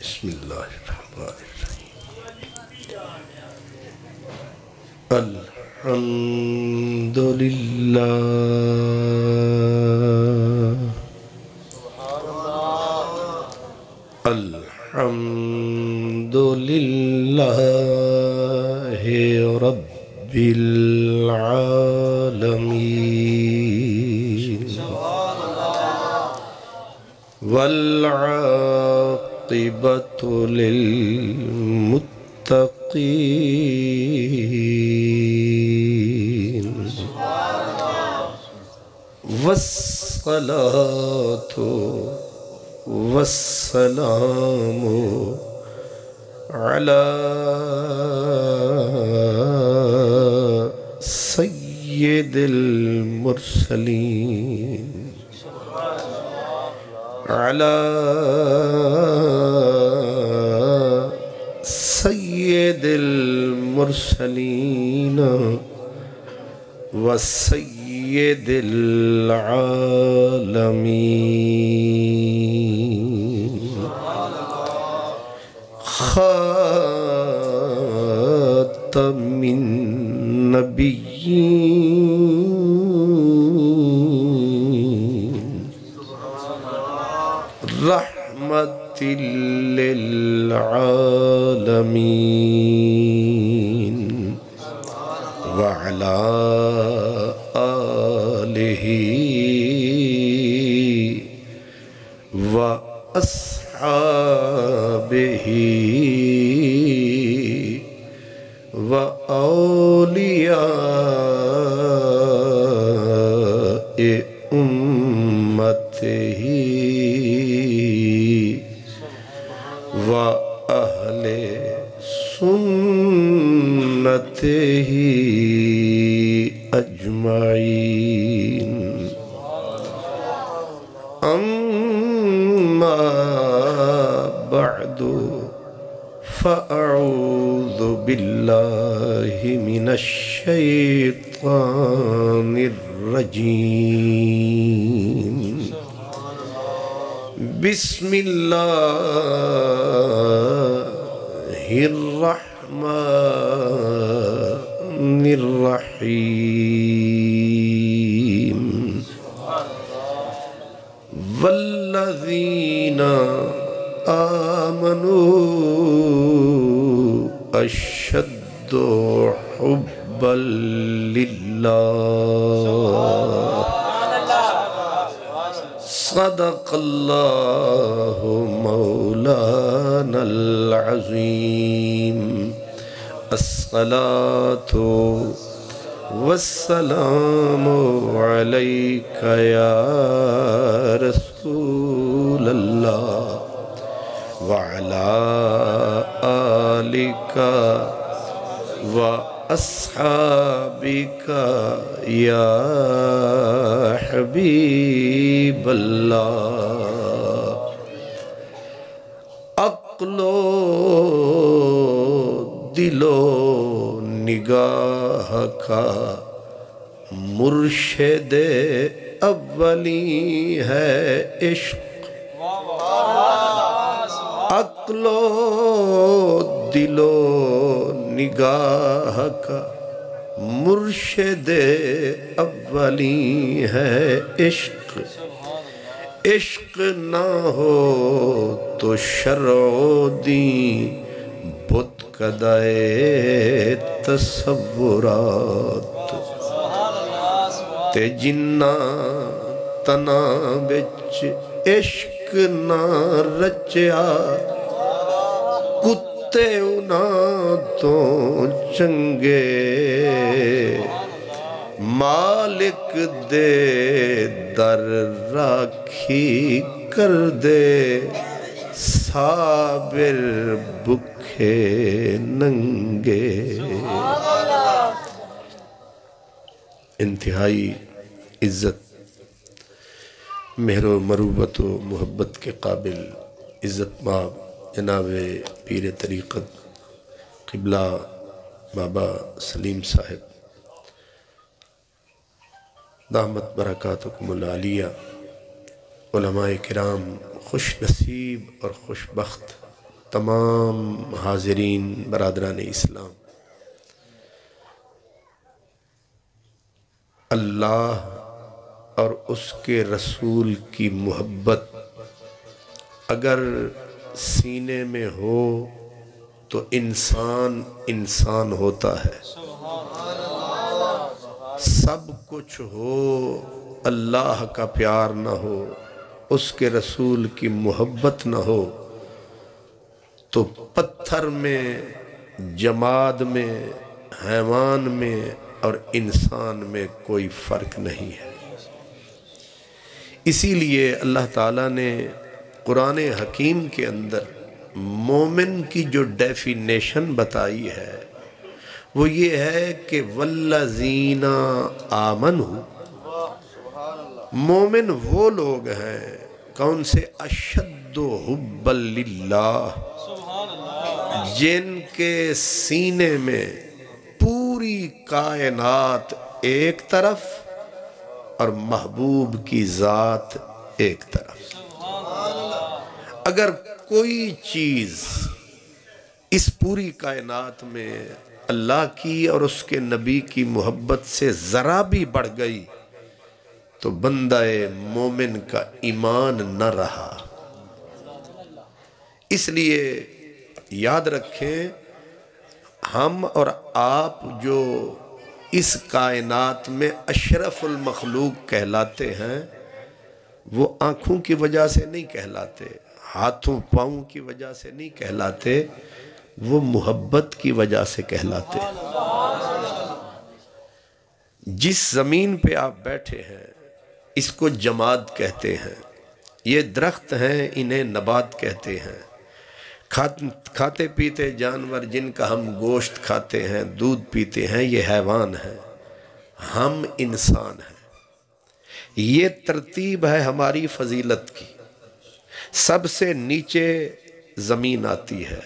بسم اللہ الرحمن الرحیم الحمد للہ الحمد للہ رب العالمین والعاقبۃ للمتقین والصلاة والسلام على سید المرسلین على سید المرسلین وسید العالمین خاتم النبیین رحمت للعالمین وعلى آلہ وأصحابہ وأولیاء أمته وأهل سنته أجمعين أما بعد فأعوذ بالله من الشيطان الرجيم بسم الله الرحمن الرحيم والذين آمنوا أشد حبا لله صدق الله مولانا العظيم الصلاة والسلام عليك يا رسول الله وعلى آلك وأصحابك يا حبيب الله عقل و دل و نگاہ کا مرشد اولی ہے عشق عقل و دل و نگاہ کا مرشد اولی ہے عشق عشق نہ ہو تو شرع و دین بت کدائے تصورات تے جنہ تنا بچ عشق نہ رچیا کتے انہاں تو چنگے مالک دے در راکھی کر دے صابر بکھے ننگے انتہائی عزت مہر و مروبت و محبت کے قابل عزت مآب جناب پیر طریقت قبلہ بابا سلیم صاحب دامت برکاتکم العالیہ، علماء کرام خوش نصیب اور خوش بخت تمام حاضرین برادران اسلام، اللہ اور اس کے رسول کی محبت اگر سینے میں ہو تو انسان انسان ہوتا ہے۔ سب کچھ ہو، اللہ کا پیار نہ ہو، اس کے رسول کی محبت نہ ہو تو پتھر میں، جماد میں، حیوان میں اور انسان میں کوئی فرق نہیں ہے۔ اسی لیے اللہ تعالیٰ نے قرآن حکیم کے اندر مومن کی جو ڈیفینیشن بتائی ہے وہ یہ ہے کہ والذین آمنوا، مومن وہ لوگ ہیں کون سے؟ اشد حبا للہ، جن کے سینے میں پوری کائنات ایک طرف اور محبوب کی ذات ایک طرف۔ اگر کوئی چیز اس پوری کائنات میں اللہ کی اور اس کے نبی کی محبت سے ذرا بھی بڑھ گئی تو بندہ مومن کا ایمان نہ رہا۔ اس لیے یاد رکھیں، ہم اور آپ جو اس کائنات میں اشرف المخلوق کہلاتے ہیں وہ آنکھوں کی وجہ سے نہیں کہلاتے، ہاتھوں پاؤں کی وجہ سے نہیں کہلاتے، وہ محبت کی وجہ سے کہلاتے ہیں۔ جس زمین پہ آپ بیٹھے ہیں اس کو جماد کہتے ہیں، یہ درخت ہیں انہیں نبات کہتے ہیں، کھاتے پیتے جانور جن کا ہم گوشت کھاتے ہیں، دودھ پیتے ہیں، یہ حیوان ہیں، ہم انسان ہیں۔ یہ ترتیب ہے ہماری فضیلت کی، سب سے نیچے زمین آتی ہے،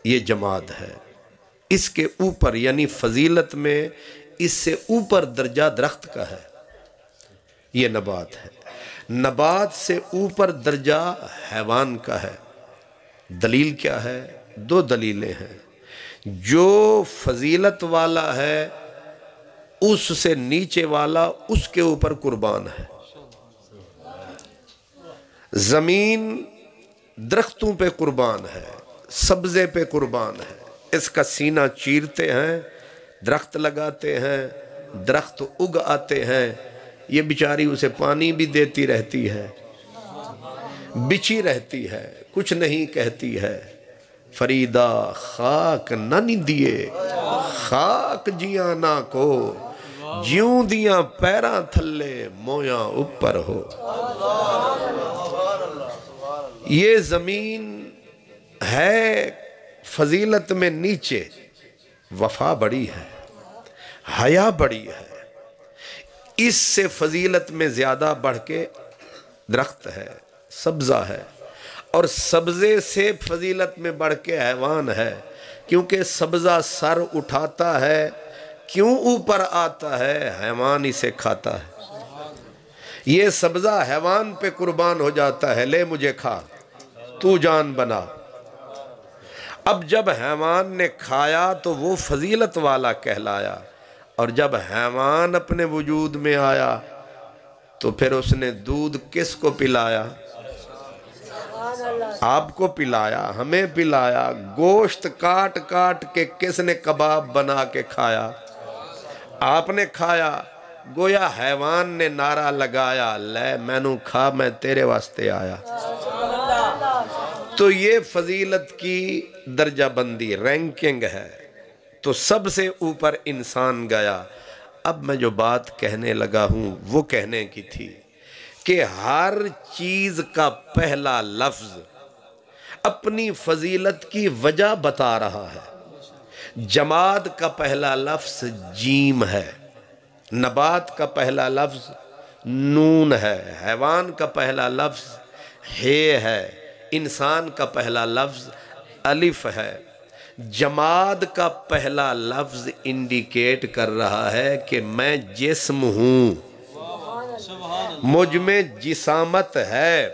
یہ جماد ہے، اس کے اوپر یعنی فضیلت میں اس سے اوپر درجہ درخت کا ہے، یہ نبات ہے، نبات سے اوپر درجہ حیوان کا ہے۔ دلیل کیا ہے؟ دو دلیلیں ہیں۔ جو فضیلت والا ہے اس سے نیچے والا اس کے اوپر قربان ہے۔ زمین درختوں پہ قربان ہے، سبزے پہ قربان ہے، اس کا سینہ چیرتے ہیں، درخت لگاتے ہیں، درخت اگ آتے ہیں، یہ بیچاری اسے پانی بھی دیتی رہتی ہے، بچھی رہتی ہے، کچھ نہیں کہتی ہے۔ فریدہ خاک نہ دیے، خاک جیانا کو، جیوں دیاں پیراں تھلے مویاں اوپر ہو۔ یہ زمین ہے فضیلت میں نیچے، وفا بڑی ہے، حیا بڑی ہے، اس سے فضیلت میں زیادہ بڑھ کے درخت ہے، سبزہ ہے، اور سبزے سے فضیلت میں بڑھ کے حیوان ہے، کیونکہ سبزہ سر اٹھاتا ہے، کیوں اوپر آتا ہے؟ حیوان اسے کھاتا ہے۔ یہ سبزہ حیوان پہ قربان ہو جاتا ہے، لے مجھے کھا، تو جان بنا۔ اب جب حیوان نے کھایا تو وہ فضیلت والا کہلایا، اور جب حیوان اپنے وجود میں آیا تو پھر اس نے دودھ کس کو پلایا؟ آپ کو پلایا، ہمیں پلایا۔ گوشت کاٹ کاٹ کے کس نے کباب بنا کے کھایا؟ آپ نے کھایا۔ گویا حیوان نے نعرہ لگایا، لے مینوں کھا، میں تیرے واسطے آیا۔ تو یہ فضیلت کی درجہ بندی، رینکنگ ہے، تو سب سے اوپر انسان گیا۔ اب میں جو بات کہنے لگا ہوں وہ کہنے کی تھی کہ ہر چیز کا پہلا لفظ اپنی فضیلت کی وجہ بتا رہا ہے۔ جماد کا پہلا لفظ جیم ہے، نبات کا پہلا لفظ نون ہے، حیوان کا پہلا لفظ ہے، انسان کا پہلا لفظ الف ہے۔ جماد کا پہلا لفظ انڈیکیٹ کر رہا ہے کہ میں جسم ہوں، مجھ میں جسامت ہے۔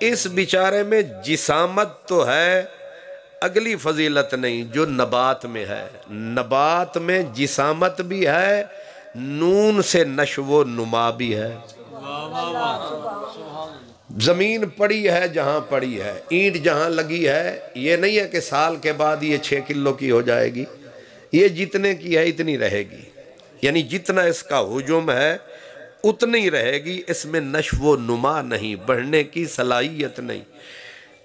اس بیچارے میں جسامت تو ہے اگلی فضیلت نہیں جو نبات میں ہے، نبات میں جسامت بھی ہے، نون سے نشو و نما بھی ہے۔ زمین پڑی ہے جہاں پڑی ہے، اینٹ جہاں لگی ہے، یہ نہیں ہے کہ سال کے بعد یہ 6 کلو کی ہو جائے گی، یہ جتنے کی ہے اتنی رہے گی، یعنی جتنا اس کا حجم ہے اتنی رہے گی، اس میں نشو و نما نہیں، بڑھنے کی صلاحیت نہیں۔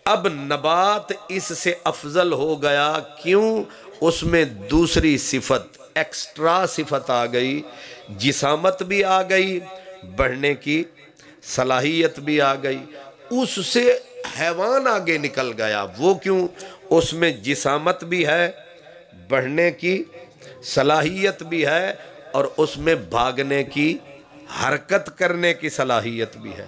اب نبات اس سے افضل ہو گیا، کیوں؟ اس میں دوسری صفت، ایکسٹرا صفت آ گئی، جسامت بھی آ گئی، بڑھنے کی صلاحیت بھی آ گئی، اس سے حیوان آگے نکل گیا۔ وہ کیوں؟ اس میں جسامت بھی ہے، بڑھنے کی صلاحیت بھی ہے، اور اس میں بھاگنے کی، حرکت کرنے کی صلاحیت بھی ہے۔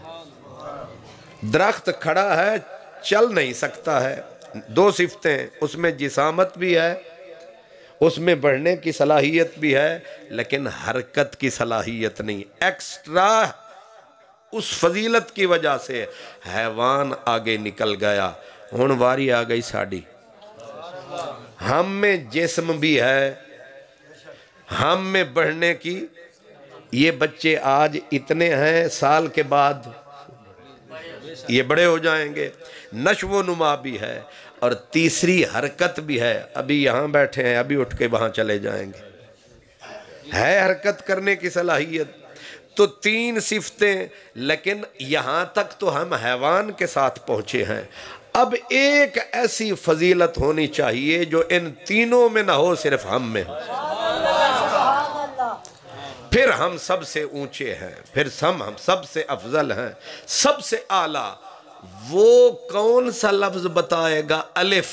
درخت کھڑا ہے، چل نہیں سکتا ہے، دو صفتیں، اس میں جسامت بھی ہے، اس میں بڑھنے کی صلاحیت بھی ہے، لیکن حرکت کی صلاحیت نہیں۔ ایکسٹرا اس فضیلت کی وجہ سے حیوان آگے نکل گیا۔ ہن واری آ گئی ساڑی، ہم میں جسم بھی ہے، ہم میں بڑھنے کی، یہ بچے آج اتنے ہیں، سال کے بعد یہ بڑے ہو جائیں گے، نشو و نما بھی ہے، اور تیسری حرکت بھی ہے۔ ابھی یہاں بیٹھے ہیں، ابھی اٹھ کے وہاں چلے جائیں گے، ہے حرکت کرنے کی صلاحیت۔ تو 3 صفتیں، لیکن یہاں تک تو ہم حیوان کے ساتھ پہنچے ہیں۔ اب ایک ایسی فضیلت ہونی چاہیے جو ان تینوں میں نہ ہو، صرف ہم میں ہو، پھر ہم سب سے اونچے ہیں، پھر ہم سب سے افضل ہیں، سب سے اعلیٰ۔ وہ کون سا لفظ بتائے گا؟ الف۔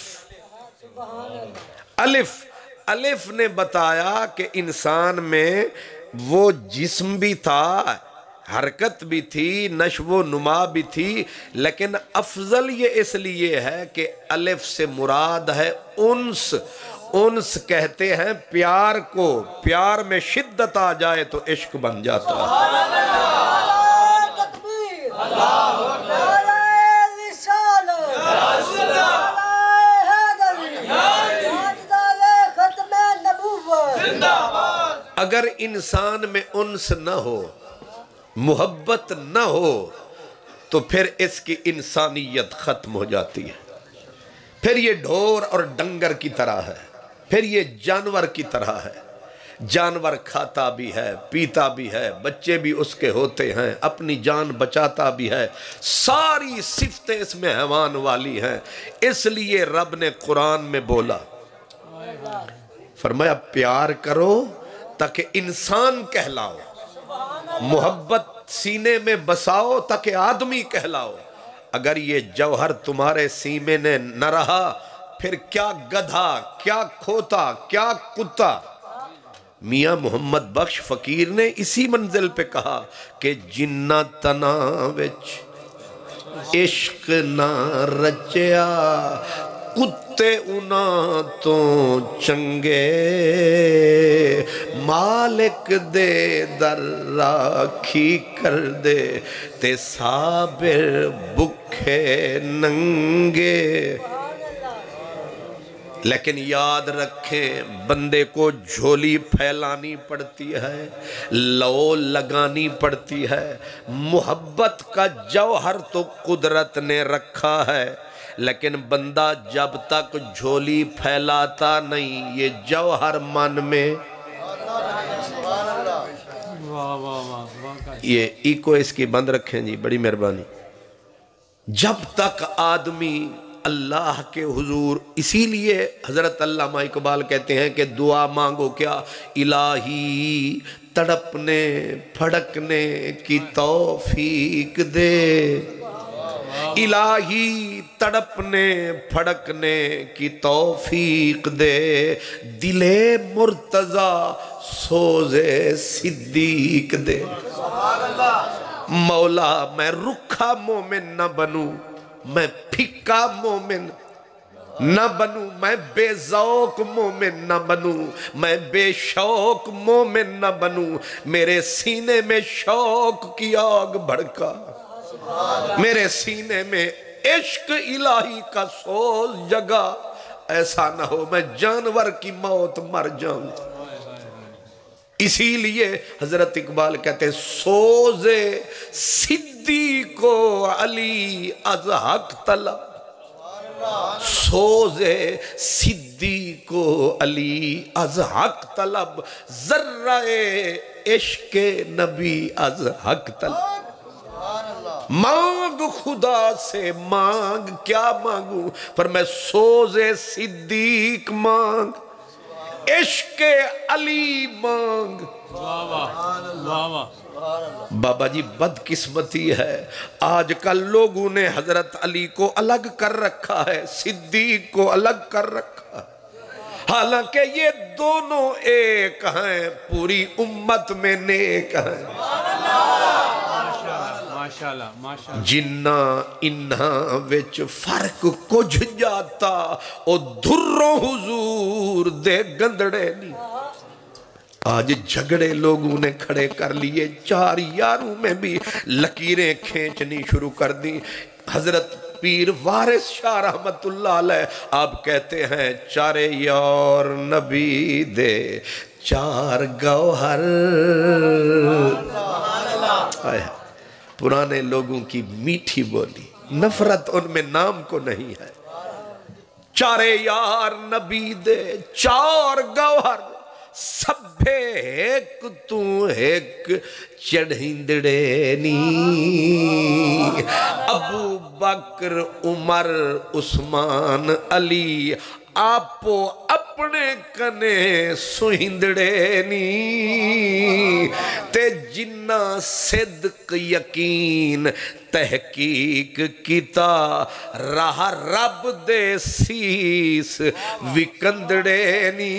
الف، الف نے بتایا کہ انسان میں وہ جسم بھی تھا، حرکت بھی تھی، نشو و نما بھی تھی، لیکن افضل یہ اس لیے ہے کہ الف سے مراد ہے انس۔ انس کہتے ہیں پیار کو، پیار میں شدت آ جائے تو عشق بن جاتا ہے۔ اگر انسان میں انس نہ ہو، محبت نہ ہو، تو پھر اس کی انسانیت ختم ہو جاتی ہے، پھر یہ ڈھور اور ڈنگر کی طرح ہے، پھر یہ جانور کی طرح ہے۔ جانور کھاتا بھی ہے، پیتا بھی ہے، بچے بھی اس کے ہوتے ہیں، اپنی جان بچاتا بھی ہے، ساری صفتیں اس میں حیوان والی ہیں۔ اس لیے رب نے قرآن میں بولا، فرمایا پیار کرو تاکہ انسان کہلاؤ، محبت سینے میں بساؤ تاکہ آدمی کہلاؤ۔ اگر یہ جوہر تمہارے سینے میں نہ رہا، پھر کیا گدھا، کیا کھوتا، کیا کتا۔ میاں محمد بخش فقیر نے اسی منزل پہ کہا کہ جنہ تنا وچ عشق نہ رچیا، کتے انہاں تو چنگے، مالک دے در راکھی کر دے تے صابر بکھے ننگے۔ لیکن یاد رکھیں، بندے کو جھولی پھیلانی پڑتی ہے، لو لگانی پڑتی ہے۔ محبت کا جوہر تو قدرت نے رکھا ہے، لیکن بندہ جب تک جھولی پھیلاتا نہیں، یہ جوہر من میں، یہ ایکو اس کی بند رکھیں جی، بڑی مہربانی۔ جب تک آدمی اللہ کے حضور، اسی لیے حضرت علامہ اقبال کہتے ہیں کہ دعا مانگو کیا، الہی تڑپنے پھڑکنے کی توفیق دے، الہی تڑپنے پھڑکنے کی توفیق دے، دل مرتضی سوز صدیق دے۔ مولا میں رکھا مومن نہ بنوں، میں پھکا مومن نہ بنوں، میں بے ذوق مومن نہ بنوں، میں بے شوق مومن نہ بنوں۔ میرے سینے میں شوق کی آگ بھڑکا، میرے سینے میں عشق الہی کا سوز جگا۔ ایسا نہ ہو میں جانور کی موت مر جاؤں۔ اسی لیے حضرت اقبال کہتے ہیں سوز صدیق و علی از حق طلب، سوز صدیق و علی از حق طلب، ذرہ عشق نبی از حق طلب۔ مانگ خدا سے مانگ، کیا مانگوں؟ پر میں سوز صدیق مانگ، عشق علی مانگ۔ بابا جی بدقسمتی ہے آج کل لوگوں نے حضرت علی کو الگ کر رکھا ہے، صدیق کو الگ کر رکھا ہے، حالانکہ یہ دونوں ایک ہیں، پوری امت میں نیک ہیں۔ جنہ انہا وچ فرق کچھ جاتا او دھروں حضور دے گندڑے نہیں۔ آج جھگڑے لوگوں نے کھڑے کر لیے، چار یاروں میں بھی لکیریں کھینچنی شروع کر دی۔ حضرت پیر وارث شاہ رحمت اللہ علیہ آپ کہتے ہیں چارے یار نبی دے چار گوہر، پرانے لوگوں کی میٹھی بولی، نفرت ان میں نام کو نہیں ہے۔ چارے یار نبی دے چار گوہر، سبھے ایک تو ایک چڑھیندڑے نی، ابو بکر عمر عثمان علی آپو اپنے کنے سوہندڑے نی، تے جنہ صدق یقین تحقیق کیتا راہ رب دے سیس وکندڑے نی،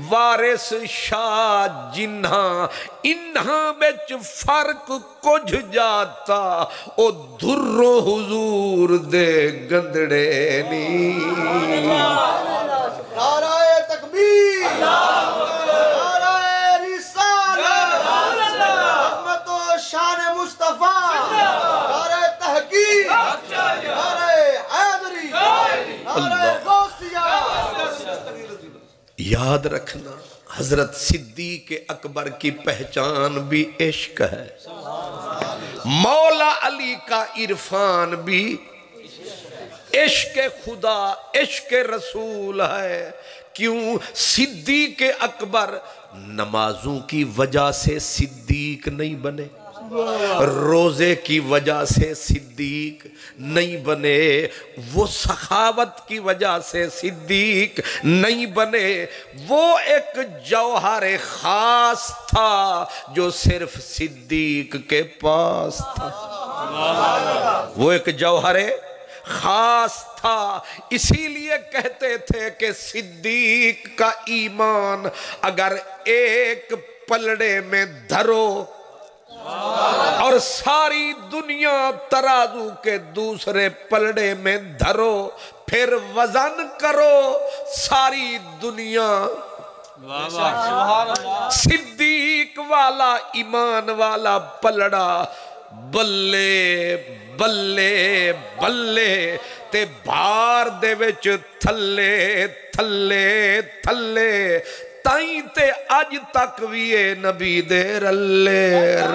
وارث شاہ جنہاں انہاں بچ فرق کچھ جاتا او دھروں حضور دے گندڑے نی۔ نعرہ تکبیر، نعرہ رسالت، عظمت و شان مصطفیٰ، نعرہ تحقیق، نعرہ حیدری، نعرہ غوثیہ۔ یاد رکھنا حضرت صدیق اکبر کی پہچان بھی عشق ہے، مولا علی کا عرفان بھی عشق خدا عشق رسول ہے۔ کیوں؟ صدیق اکبر نمازوں کی وجہ سے صدیق نہیں بنے، روزے کی وجہ سے صدیق نہیں بنے، وہ سخاوت کی وجہ سے صدیق نہیں بنے، وہ ایک جوہر خاص تھا جو صرف صدیق کے پاس تھا، وہ ایک جوہر خاص تھا۔ اسی لیے کہتے تھے کہ صدیق کا ایمان اگر ایک پلڑے میں دھرو اور ساری دنیا ترازو کے دوسرے پلڑے میں دھرو، پھر وزن کرو ساری دنیا صدیق والا ایمان والا پلڑا بلے بلے بلے تے بھار دے وچ تھلے تھلے تھلے، تائیں تے اج تک ویے نبی دے رلے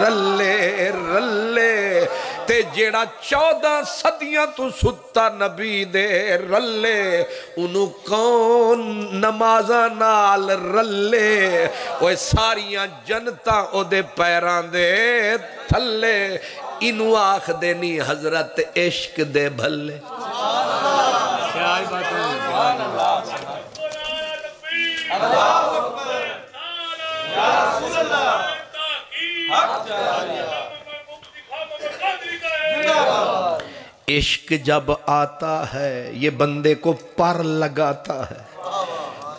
رلے رلے، تے جیڑا 14 صدیاں تو ستا نبی دے رلے، انہوں کون نمازاں نال رلے، وہ ساریاں جنتاں او دے پیران دے تھلے، انہوں آخ دینی حضرت عشق دے بھلے۔ عشق جب آتا ہے یہ بندے کو پر لگاتا ہے،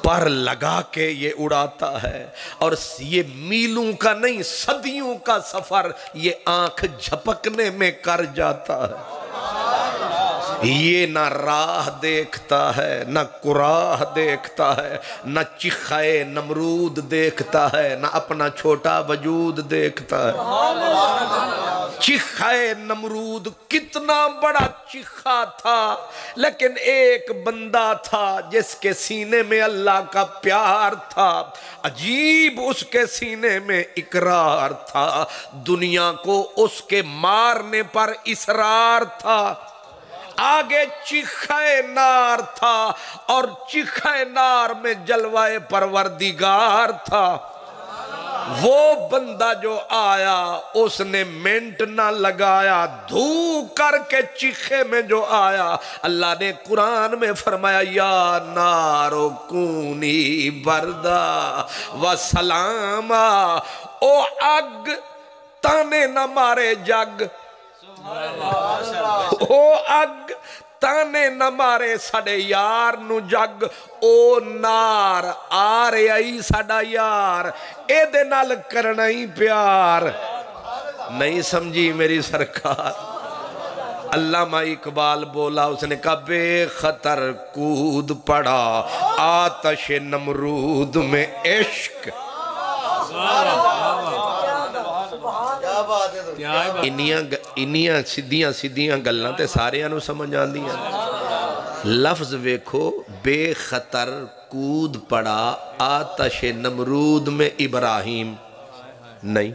پر لگا کے یہ اڑاتا ہے، اور یہ میلوں کا نہیں صدیوں کا سفر یہ آنکھ جھپکنے میں کر جاتا ہے۔ یہ نہ راہ دیکھتا ہے، نہ قراہ دیکھتا ہے، نہ چخائے نمرود دیکھتا ہے، نہ اپنا چھوٹا وجود دیکھتا ہے۔ چیخائے نمرود کتنا بڑا چیخا تھا، لیکن ایک بندہ تھا جس کے سینے میں اللہ کا پیار تھا، عجیب اس کے سینے میں اقرار تھا، دنیا کو اس کے مارنے پر اصرار تھا، آگے چیخائے نار تھا اور چیخائے نار میں جلوہ پروردگار تھا۔ وہ بندہ جو آیا اس نے منٹ نہ لگایا، دھو کر کے چیخے میں جو آیا، اللہ نے قرآن میں فرمایا یا نارو کونی بردا و سلاما، او اگ تانے نہ مارے جگ، او اگ تانے نہ مارے ساڑے یار نو جگ، او نار آ رہے آئی ساڑا یار، اے دے نال کرنا ہی پیار۔ نہیں سمجھی میری سرکار؟ علامہ اقبال بولا، اس نے کہا بے خطر کود پڑا آتش نمرود میں عشق، انیاں سدھیاں گلنا تے سارے انو سمجھ آن دیا۔ لفظ ویکھو، بے خطر کود پڑا آتش نمرود میں ابراہیم، نہیں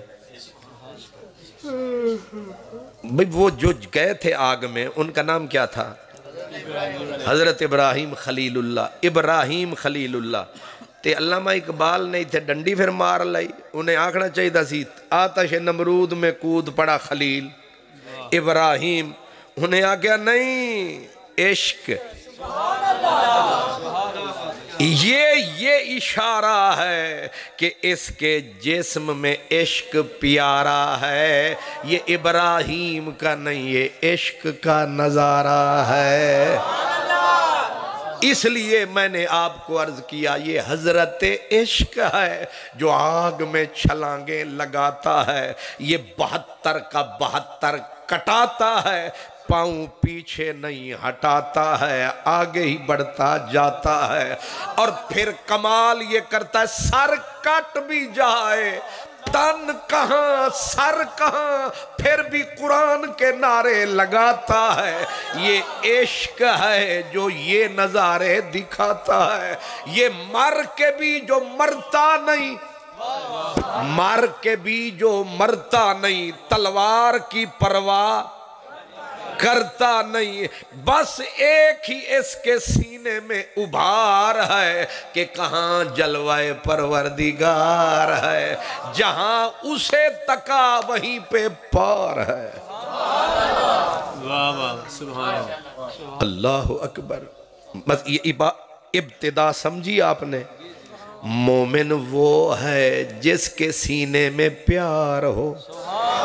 بھئی وہ جو گئے تھے آگ میں ان کا نام کیا تھا؟ حضرت ابراہیم خلیل اللہ، ابراہیم خلیل اللہ۔ تے علامہ اقبال نے تھے ڈنڈی پھر مار لائی، انہیں آکھنا چاہیے دا سی آتش نمرود میں کود پڑا خلیل ابراہیم، انہیں آگیا نہیں عشق۔ یہ اشارہ ہے کہ اس کے جسم میں عشق پیارا ہے، یہ ابراہیم کا نہیں، یہ عشق کا نظارہ ہے۔ اس لیے میں نے آپ کو عرض کیا یہ حضرت عشق ہے جو آگ میں چھلانگیں لگاتا ہے، یہ 72 کا 72 کٹاتا ہے، پاؤں پیچھے نہیں ہٹاتا ہے، آگے ہی بڑھتا جاتا ہے، اور پھر کمال یہ کرتا ہے سر کٹ بھی جائے تن کہاں سر کہاں پھر بھی قرآن کے نعرے لگاتا ہے۔ یہ عشق ہے جو یہ نظارے دکھاتا ہے، یہ مر کے بھی جو مرتا نہیں، مر کے بھی جو مرتا نہیں، تلوار کی پرواہ کرتا نہیں، بس ایک ہی اس کے سینے میں ابھار ہے کہ کہاں جلوہ پروردگار ہے، جہاں اسے تکا وہیں پہ پار ہے۔ اللہ اکبر۔ بس یہ ابتدا سمجھی آپ نے؟ مومن وہ ہے جس کے سینے میں پیار ہو،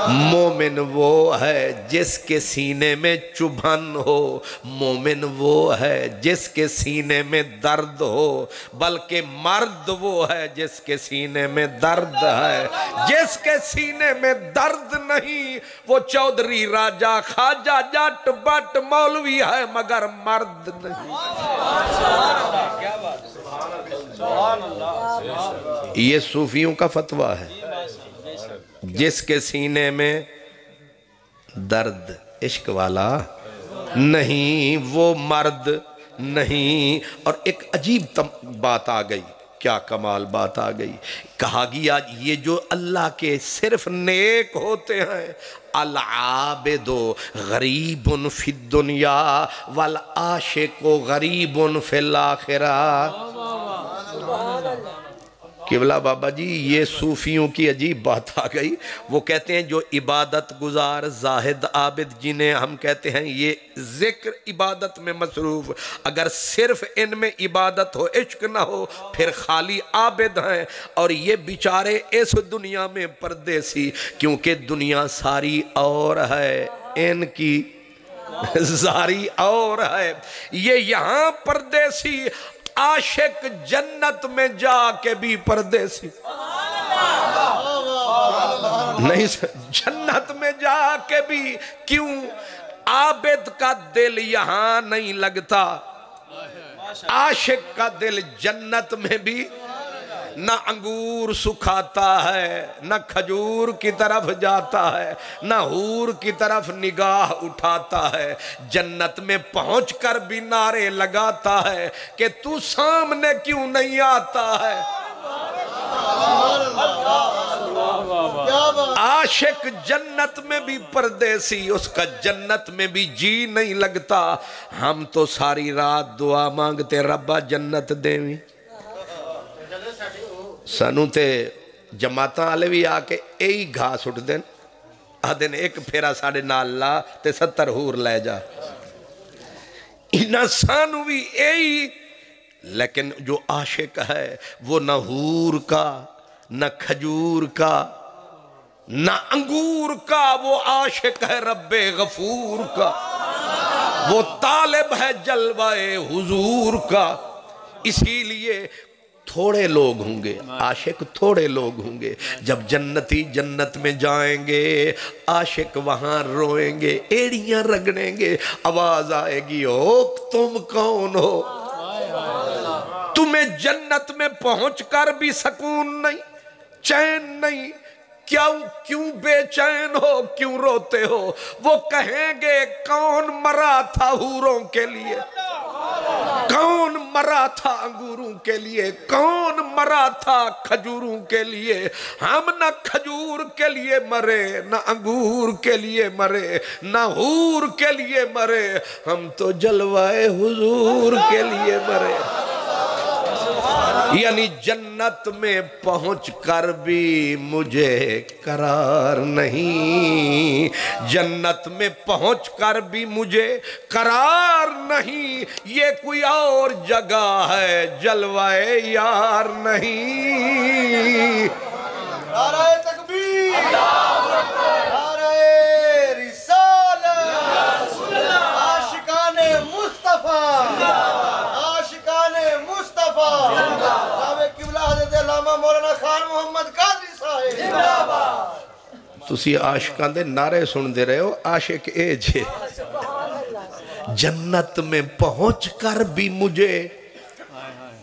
مومن وہ ہے جس کے سینے میں چبھن ہو، مومن وہ ہے جس کے سینے میں درد ہو، بلکہ مرد وہ ہے جس کے سینے میں درد ہے، جس کے سینے میں درد نہیں وہ چودھری راجہ خواجہ جٹ بٹ مولوی ہے مگر مرد نہیں۔ یہ صوفیوں کا فتویٰ ہے، جس کے سینے میں درد عشق والا نہیں وہ مرد نہیں۔ اور ایک عجیب بات آ گئی، کیا کمال بات آ گئی، کہا گیا یہ جو اللہ کے صرف نیک ہوتے ہیں، العابد غریب فی الدنیا والعاشق غریب فی الآخرہ۔ قبلہ بابا جی یہ صوفیوں کی عجیب بات آ گئی، وہ کہتے ہیں جو عبادت گزار زاہد عابد جنہیں ہم کہتے ہیں یہ ذکر عبادت میں مصروف، اگر صرف ان میں عبادت ہو عشق نہ ہو پھر خالی عابد ہیں، اور یہ بیچارے اس دنیا میں پردیسی، کیونکہ دنیا ساری اور ہے ان کی ساری اور ہے، یہ یہاں پردیسی، عاشق جنت میں جا کے بھی پردیسی، نہیں جنت میں جا کے بھی کیوں؟ عابد کا دل یہاں نہیں لگتا، عاشق کا دل جنت میں بھی نہ انگور سکھاتا ہے، نہ کھجور کی طرف جاتا ہے، نہ حور کی طرف نگاہ اٹھاتا ہے، جنت میں پہنچ کر بھی نعرے لگاتا ہے کہ تو سامنے کیوں نہیں آتا ہے۔ عاشق جنت میں بھی پردیسی، اس کا جنت میں بھی جی نہیں لگتا۔ ہم تو ساری رات دعا مانگتے ربا جنت دیویں، سانو تے جماعتاں والے بھی آ کے یہی گھاس اٹھ دین، آدھے نے ایک پھیرا ساڑھے نال لا تے 70 حور لے جا، انہاں سانو بھی یہی۔ لیکن جو عاشق ہے وہ نہ حور کا، نہ کھجور کا، نہ انگور کا، وہ عاشق ہے رب غفور کا، وہ طالب ہے جلوہ حضور کا۔ اسی لیے تھوڑے لوگ ہوں گے، عاشق تھوڑے لوگ ہوں گے، جب جنتی جنت میں جائیں گے عاشق وہاں روئیں گے، ایڑیاں رگڑیں گے، آواز آئے گی او تم کون ہو؟ تمہیں جنت میں پہنچ کر بھی سکون نہیں، چین نہیں، کیوں بے چین ہو، کیوں روتے ہو؟ وہ کہیں گے کون مرا تھا حوروں کے لیے، کون مرا تھا انگوروں کے لیے، کون مرا تھا کھجوروں کے لیے؟ ہم نہ کھجور کے لیے مرے، نہ انگور کے لیے مرے، نہ حور کے لیے مرے، ہم تو جلوہ حضور کے لیے مرے۔ یعنی جنت میں پہنچ کر بھی مجھے قرار نہیں، جنت میں پہنچ کر بھی مجھے قرار نہیں، یہ کوئی اور جگہ ہے جلوہ یار نہیں۔ نعرہ تکبیر، نعرہ رسالت، عاشقان مصطفیٰ، عاشقان مصطفیٰ، جناب قبلہ حضرت علامہ مولانا خان محمد قادری صاحب۔ تسی عاشقان دے نعرے سن دے رہے ہو، عاشق اے جے جنت میں پہنچ کر بھی مجھے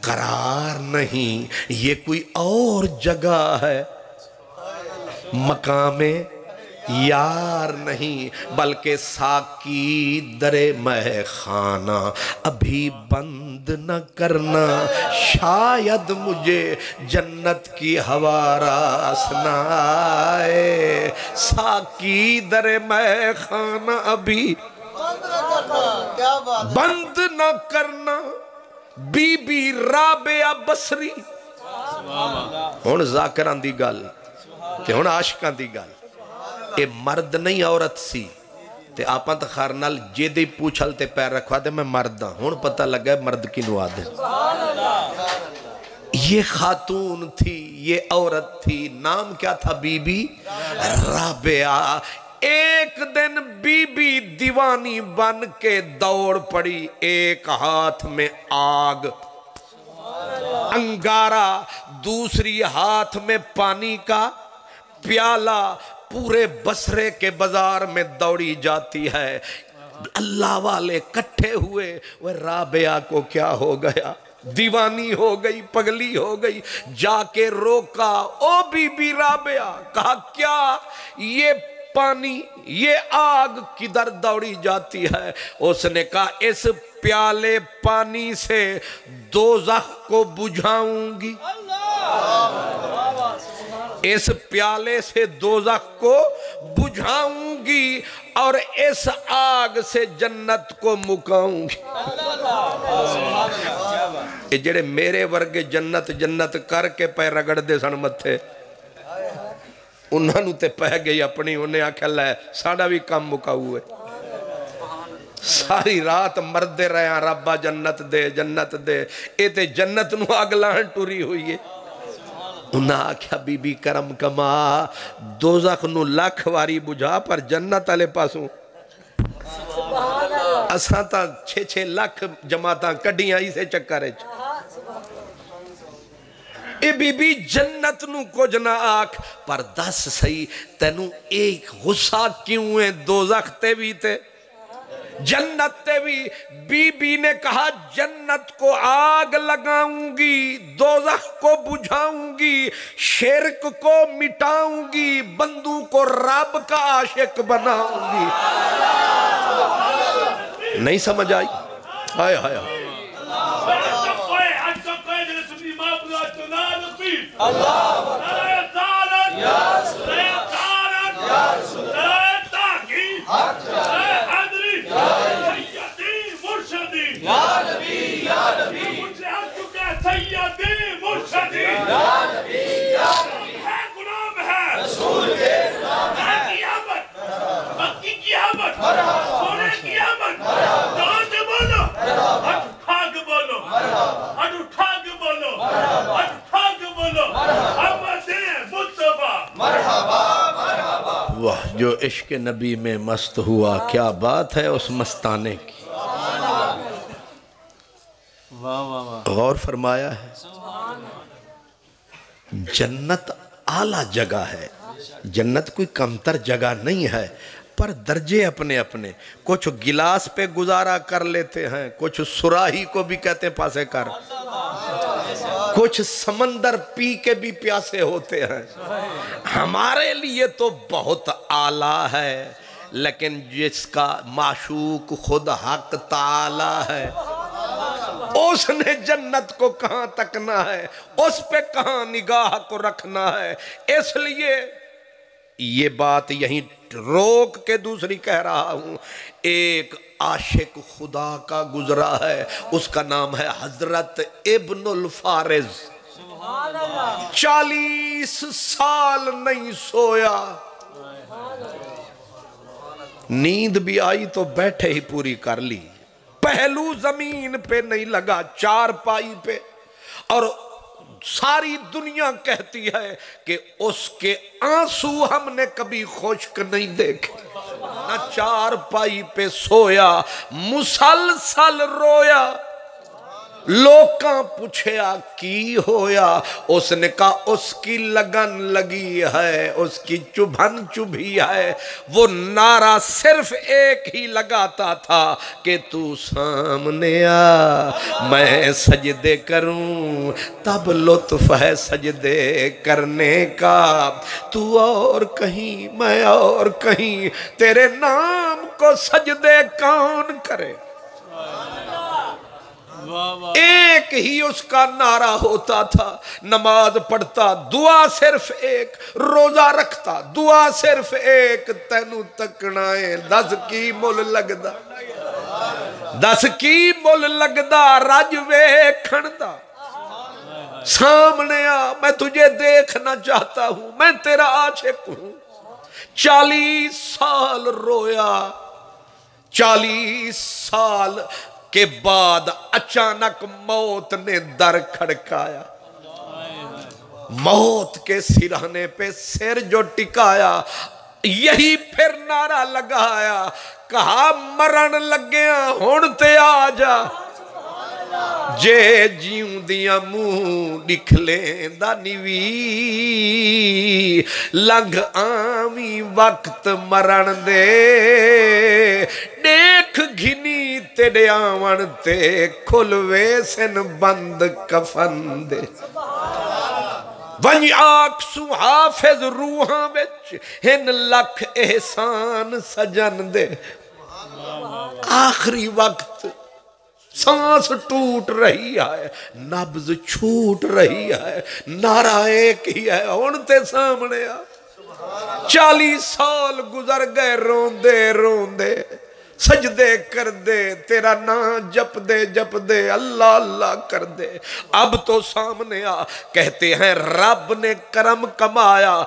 قرار نہیں، یہ کوئی اور جگہ ہے مقام یار نہیں، بلکہ ساکی در مہ خانہ ابھی بند نہ کرنا، شاید مجھے جنت کی ہوا راس نہ آئے۔ ساکی در مہ خانہ ابھی بند نہ کرنا، بی بی رابعہ بصری، ہن ذاکران دی گل تے ہن عاشقان دی گل، اے مرد نہیں عورت سی تے آپاں تخار نال جے دے پوچھل تے پیر رکھوا دے میں مرد ہاں، ہن پتہ لگا ہے مرد کی نوا دے۔ یہ خاتون تھی، یہ عورت تھی، نام کیا تھا؟ بی بی رابعہ۔ ایک دن بی بی دیوانی بن کے دوڑ پڑی، ایک ہاتھ میں آگ انگارہ، دوسری ہاتھ میں پانی کا پیالہ، پورے بصرے کے بازار میں دوڑی جاتی ہے۔ اللہ والے کٹھے ہوئے، وہ رابعہ کو کیا ہو گیا؟ دیوانی ہو گئی، پگلی ہو گئی، جا کے روکا، او بی بی رابعہ، کہا کیا یہ پانی، یہ آگ کدھر دوڑی جاتی ہے؟ اس نے کہا اس پیالے پانی سے دوزخ کو بجھاؤں گی، اس پیالے سے دوزخ کو بجھاؤں گی اور اس آگ سے جنت کو مکاؤں گی۔ یہ جڑے میرے ورگے جنت جنت کر کے پہ رگڑ دے سن متھے، انہاں نو تے پہ گئی اپنی، انہیں آکھا لے ساڑا بھی کام مکا ہوئے، ساری رات مردے رہے ہیں ربا جنت دے جنت دے، اے تے جنت نو اگلان ٹوری ہوئی ہے۔ انہاں آکھا بی بی کرم کما، دوزخ نو لاکھ واری بجھا پر جنت علی پاسوں اساں تا 6 لاکھ جماعتاں کڈیاں اسے چکرے چ۔ اے بی بی جنت نو کچھ نہ آکھ، پر دس سہی تینوں ایک غصہ کیوں ہے دوزخ تے بھی تے؟ جنت بھی بی بی نے کہا جنت کو آگ لگاؤں گی، دوزخ کو بجھاؤں گی، شرک کو مٹاؤں گی، بندوں کو رب کا عاشق بناؤں گی۔ نہیں سمجھ آئی؟ ہائے ہائے ہائے واہ، جو عشق نبی میں مست ہوا، کیا بات ہے اس مستانے کی۔ غور فرمایا ہے، جنت اعلیٰ جگہ ہے، جنت کوئی کمتر جگہ نہیں ہے، پر درجے اپنے اپنے، کچھ گلاس پہ گزارا کر لیتے ہیں، کچھ سراہی کو بھی کہتے ہیں پاسے کر، کچھ سمندر پی کے بھی پیاسے ہوتے ہیں۔ ہمارے لیے تو بہت اعلیٰ ہے، لیکن جس کا معشوق خود حق تعالی ہے، اس نے جنت کو کہاں تکنا ہے، اس پہ کہاں نگاہ کو رکھنا ہے۔ اس لیے یہ بات یہیں روک کے دوسری کہہ رہا ہوں، ایک عاشق خدا کا گزرا ہے، اس کا نام ہے حضرت ابن الفارض۔ 40 سال نہیں سویا، نیند بھی آئی تو بیٹھے ہی پوری کر لی، پہلو زمین پہ نہیں لگا، چار پائی پہ، اور ساری دنیا کہتی ہے کہ اس کے آنسو ہم نے کبھی خشک نہیں دیکھے، نہ چار پائی پہ سویا، مسلسل رویا۔ لوکاں پوچھیا کی ہویا، اس نے کہا اس کی لگن لگی ہے، اس کی چبھن چبھی ہے۔ وہ نعرہ صرف ایک ہی لگاتا تھا کہ تو سامنے آ، میں سجدے کروں، تب لطف ہے سجدے کرنے کا، تو اور کہیں میں اور کہیں، تیرے نام کو سجدے کون کرے۔ ایک ہی اس کا نعرہ ہوتا تھا، نماز پڑھتا دعا صرف ایک، روزہ رکھتا دعا صرف ایک، تینو تکنائیں 10 کی مل لگدا، 10 کی مل لگدا، رج ویکھن دا، سامنے آ میں تجھے دیکھنا چاہتا ہوں، میں تیرا عاشق ہوں۔ 40 سال رویا، 40 سال کے بعد اچانک موت نے در کھڑکایا، موت کے سرہانے پہ سر جو ٹکایا، یہی پھر نعرہ لگایا، کہا مرن لگیا ہون تے آ جا، جے جیوں دیا منہ نکلیں دا نیوی، لنگ آمی وقت مرن دے، دیکھ گھنی تیرے آون تے کھلوے سن بند کفن دے، ونی آکھ سو حافظ روحاں بچ ہن لکھ احسان سجن دے۔ آخری وقت سانس ٹوٹ رہی ہے، نبض چھوٹ رہی ہے، نعرہ ایک ہی ہے، اونتے سامنے آ۔ 40 سال گزر گئے روندے روندے، سجدے کر دے، تیرا نام جپ دے، اللہ اللہ کر دے، اب تو سامنے آ۔ کہتے ہیں رب نے کرم کمایا،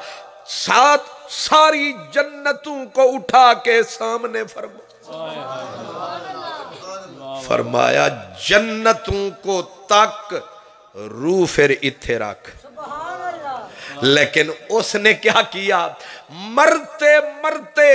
ساری جنتوں کو اٹھا کے سامنے فرمایا جنتوں کو تک، روح پھر اتھے رکھ۔ لیکن اس نے کیا کیا، مرتے مرتے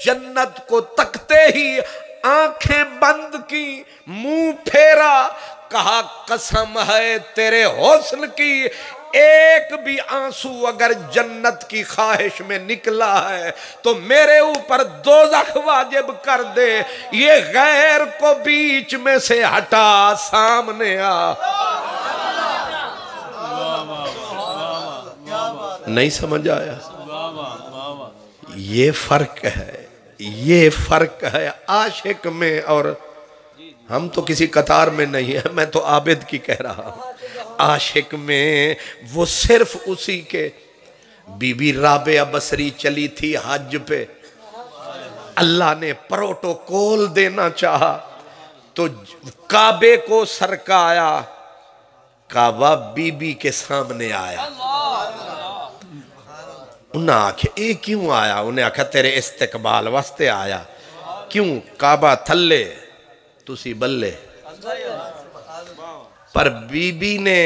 جنت کو تکتے ہی آنکھیں بند کی، منہ پھیرا، کہا قسم ہے تیرے حسن کی، ایک بھی آنسو اگر جنت کی خواہش میں نکلا ہے تو میرے اوپر دوزخ واجب کر دے، یہ غیر کو بیچ میں سے ہٹا سامنے آ۔ نہیں سمجھ آیا؟ یہ فرق ہے، یہ فرق ہے عاشق میں، اور ہم تو کسی قطار میں نہیں ہیں، میں تو عابد کی کہہ رہا ہوں۔ عاشق میں وہ صرف اسی کے، بی بی رابعہ بصری چلی تھی حج پہ، اللہ نے پروٹوکول دینا چاہا تو کعبے کو سرکایا، کعبہ بی بی کے سامنے آیا۔ انہیں آکھے اے کیوں آیا؟ انہیں آکھا تیرے استقبال واسطے آیا۔ کیوں؟ کعبہ تھلے تسی بلے۔ پر بی بی نے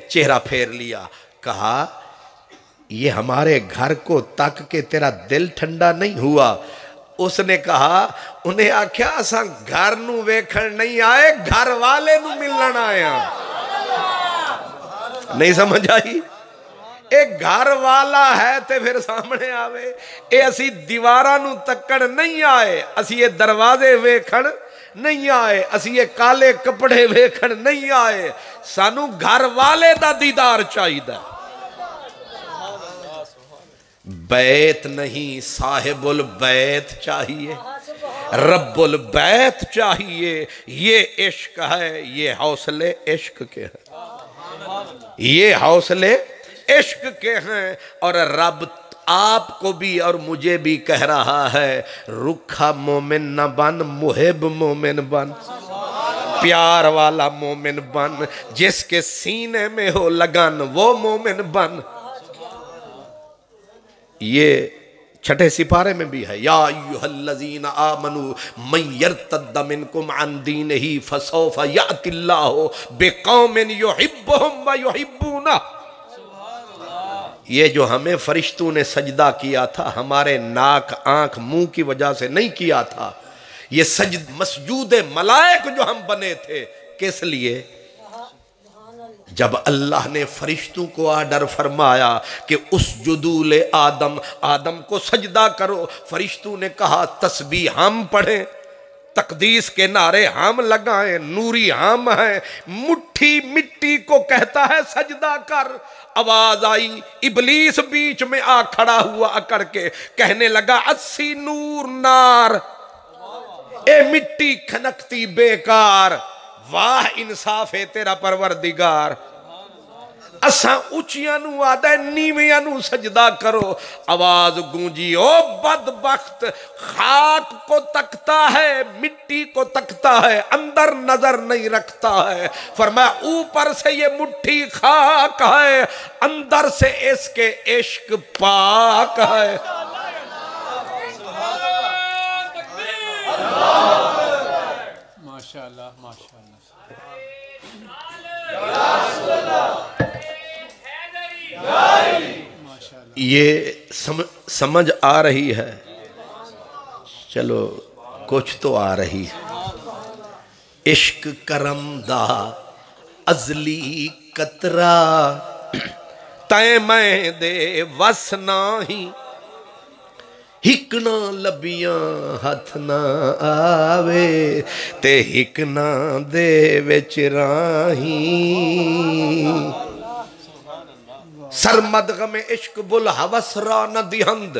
چہرہ پھیر لیا، کہا یہ ہمارے گھر کو تک کے تیرا دل ٹھنڈا نہیں ہوا؟ اس نے کہا، انہیں آکھیا اساں گھر نو ویکھن نہیں آئے، گھر والے نو ملن آئے ہیں۔ نہیں سمجھ آئی؟ ایک گھر والا ہے تے پھر سامنے آوے، اے اسی دیوارہ نو تکڑ نہیں آئے، اسی یہ دروازے ویکھن نہیں آئے، اسی یہ کالے کپڑے ویکھن نہیں آئے، سانو گھر والے دا دیدار چاہیے دا۔ بیت نہیں، صاحب البیت چاہیے، رب البیت چاہیے۔ یہ عشق ہے، یہ حوصلے عشق کے ہیں، یہ حوصلے عشق کے ہیں، اور رب آپ کو بھی اور مجھے بھی کہہ رہا ہے، رکھا مومن نہ بن، محب مومن بن، پیار والا مومن بن، جس کے سینے میں ہو لگن وہ مومن بن۔ یہ چھٹے سپارے میں بھی ہے، یا ایھا الذین آمنوا من یرتد منکم عن دینہ فسوف یأتی اللہ بقوم یحبہم ویحبونہ۔ یہ جو ہمیں فرشتوں نے سجدہ کیا تھا، ہمارے ناک آنکھ منہ کی وجہ سے نہیں کیا تھا، یہ مسجود ملائک جو ہم بنے تھے، کس لیے؟ جب اللہ نے فرشتوں کو آرڈر فرمایا کہ اسجدوا لآدم، آدم کو سجدہ کرو، فرشتوں نے کہا تسبیح ہم پڑھیں، تقدیس کے نعرے ہم لگائیں، نوری ہم ہیں، مٹھی مٹی کو کہتا ہے سجدہ کر۔ آواز آئی، ابلیس بیچ میں آ کھڑا ہوا اکڑ کے، کہنے لگا 80 نور نار، اے مٹی کھنکتی بیکار، واہ انصاف ہے تیرا پروردگار۔ اساں اچیاں نو آدھے نیویاں نو سجدہ کرو۔ آواز گونجی، او بدبخت، خاک کو تکتا ہے، مٹی کو تکتا ہے، اندر نظر نہیں رکھتا ہے۔ فرمایا اوپر سے یہ مٹھی خاک ہے، اندر سے اس کے عشق پاک ہے۔ ماشاءاللہ ماشاءاللہ۔ یہ سمجھ آ رہی ہے؟ چلو کچھ تو آ رہی ہے۔ عشق کرم دا ازلی قطرہ تائیں میں دے وس نہیں، ہکنا لبیاں ہتھ نہ آوے تے ہکنا دے وچ راہیں۔ سرمد غم عشق بل حوث را نہ دہند،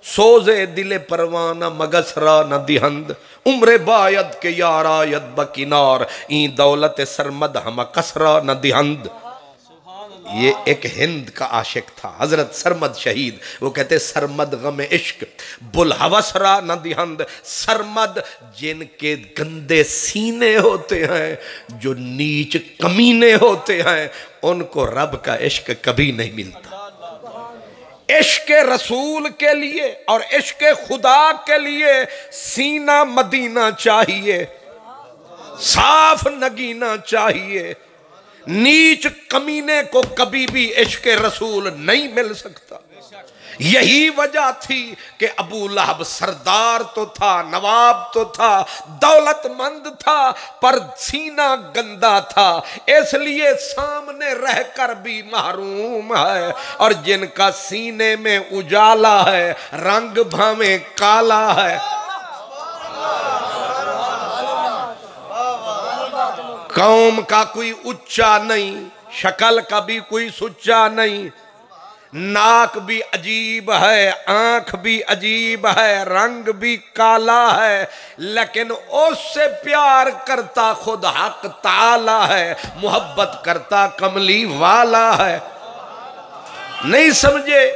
سوزے دل پروانہ مگس را نہ دہند، عمر باید کے یار آید بکنار، این دولت سرمد ہم کسرا نہ دہند۔ یہ ایک ہند کا عاشق تھا، حضرت سرمد شہید، وہ کہتے سرمد غم عشق بل حوث را نہ دہند، سرمد جن کے گندے سینے ہوتے ہیں، جو نیچ کمینے ہوتے ہیں، ان کو رب کا عشق کبھی نہیں ملتا۔ عشق رسول کے لیے اور عشق خدا کے لیے سینہ مدینہ چاہیے، صاف نگینہ چاہیے، نیچ کمینے کو کبھی بھی عشق رسول نہیں مل سکتا. یہی وجہ تھی کہ ابو لہب سردار تو تھا، نواب تو تھا، دولت مند تھا، پر سینہ گندا تھا، اس لیے سامنے رہ کر بھی محروم ہے. اور جن کا سینے میں اجالا ہے رنگ بھامے کالا ہے. قوم کا کوئی اچا نہیں، شکل کا بھی کوئی سچا نہیں، ناک بھی عجیب ہے، آنکھ بھی عجیب ہے، رنگ بھی کالا ہے، لیکن اس سے پیار کرتا خود حق تعالی ہے، محبت کرتا کملی والا ہے. نہیں سمجھے؟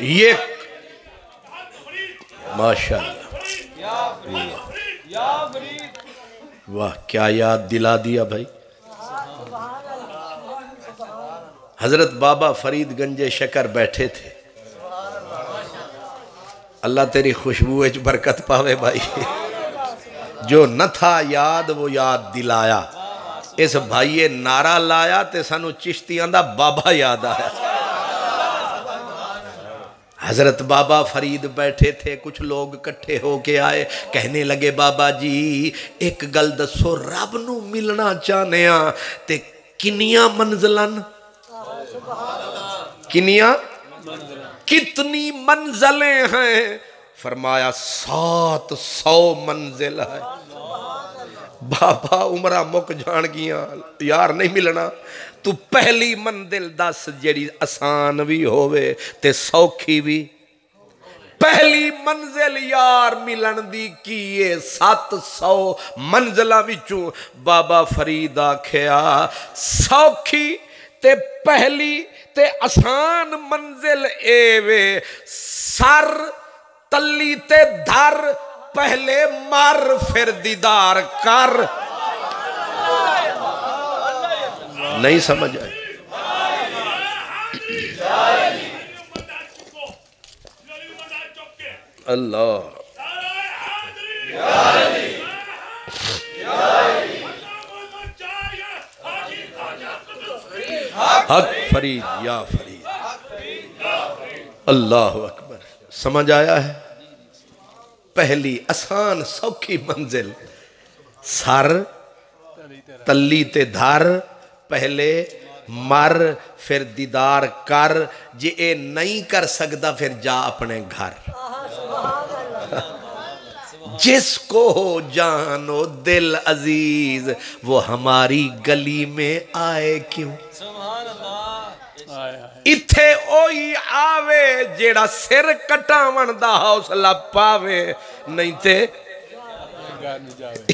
یہ ماشاءاللہ واہ کیا یاد دلا دیا بھائی. حضرت بابا فرید گنج شکر بیٹھے تھے. اللہ تیری خوشبو اچ برکت پاوے بھائی. جو نہ تھا یاد وہ یاد دلایا. اس بھائیے نعرہ لایا تے سانو چشتیاں دا بابا یاد آیا. حضرت بابا فرید بیٹھے تھے، کچھ لوگ کٹھے ہو کے آئے، کہنے لگے بابا جی ایک گل دسو، رب نو ملنا چاہنے ہاں تے کنیاں منزلن، کنیاں کتنی منزلیں ہیں؟ فرمایا 700 منزل ہے. بابا عمرہ مک جان گیاں، یار نہیں ملنا. تو پہلی منزل دس جیڑی آسان بھی ہوئے تے سوکھی بھی. پہلی منزل یار ملن دی کیے 700 منزلہ وچوں. بابا فرید آکھیا سوکھی تے پہلی تے آسان منزل ایوے، سر تلی تے دھر، پہلے مر پھر دیدار کر. نہیں سمجھ آئے؟ اللہ حق فرید یا فرید. اللہ اکبر. سمجھ آیا ہے؟ پہلی آسان سوکھی منزل، سر تلی تے دھر، پہلے مر پھر دیدار کر. جے اے نہیں کر سکتا پھر جا اپنے گھر. جس کو ہو جان و دل عزیز وہ ہماری گلی میں آئے کیوں. اتھے اوئی آوے جیڑا سر کٹاون دا حوصلہ پاوے، نہیں تے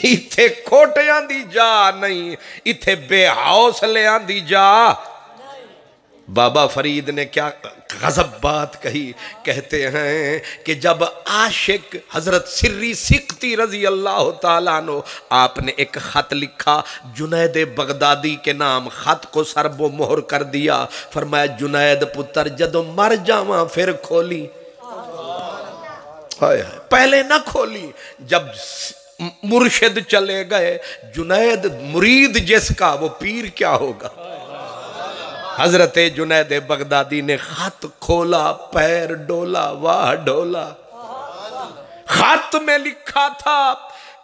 اتھے کھوٹیاں دی جا نہیں، اتھے بے حوصلیاں دی جا. بابا فرید نے کیا غضب بات کہی. کہتے ہیں کہ جب عاشق حضرت سری سکتی رضی اللہ تعالیٰ عنہ، آپ نے ایک خط لکھا جنید بغدادی کے نام، خط کو سرب و مہر کر دیا. فرمایا جنید پتر جدو مر جاواں پھر کھولی. پہلے نہ کھولی. جب مرشد چلے گئے، جنید مرید جس کا وہ پیر کیا ہوگا. حضرت جنید بغدادی نے خط کھولا، پیر ڈولا، واہ ڈولا. خط میں لکھا تھا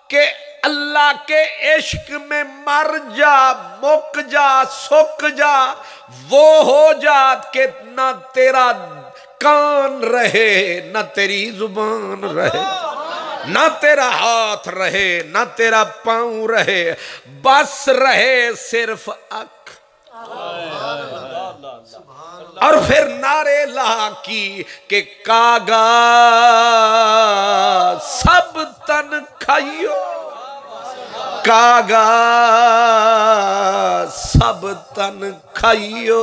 کہ اللہ کے عشق میں مر جا، مک جا، سک جا، وہ ہو جات کہ نہ تیرا کان رہے نہ تیری زبان رہے، نہ تیرا ہاتھ رہے نہ تیرا پاؤں رہے، بس رہے صرف اک. اور پھر نعرے لا کی کہ کاغا سب تن کھائیو، کاغا سب تن کھائیو،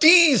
30